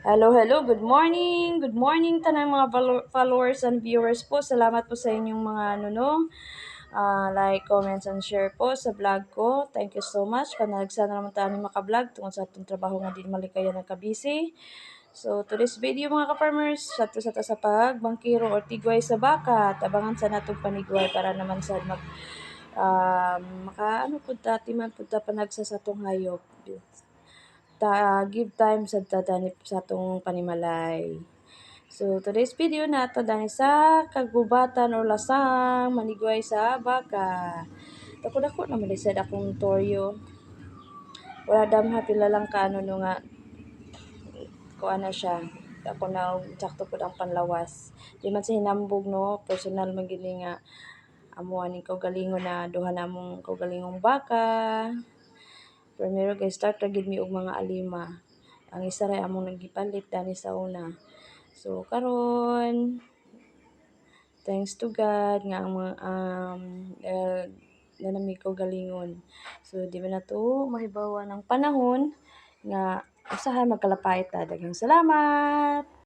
Hello, hello. Good morning. Good morning tanang mga followers and viewers po. Salamat po sa inyong mga like, comments, and share po sa vlog ko. Thank you so much. Panagsana naman tayo maka-vlog tungkol sa atong trabaho nga di malikayan ng kabisi. So, today's video mga ka-farmers, sa pagbangkiro or tigway sa baka. Tabangan sa natong panigway para naman sa maka ano punta timan punta panagsa sa atong hayop. Give time sa tadanip sa atong panimalay. So, today's video na ito dahil sa kagubatan o lasang manigway sa baka. Dako-dako naman sa akong toryo. Wala damha pila lang ka ano no nga kuha na siya. Ako na sakto po ang panlawas. Di man sa hinambog no, personal man gini nga amuan ni kaugalingon na duha namong kaugalingong baka. Primero kay start ra gid mi og mga alima. Ang isa ray among nagipalit dani sa una. So karon thanks to God nga ang mga nanami ko galingon. So di ba na to mahibawa ng panahon nga usahay magkalapait ta. Daghang salamat.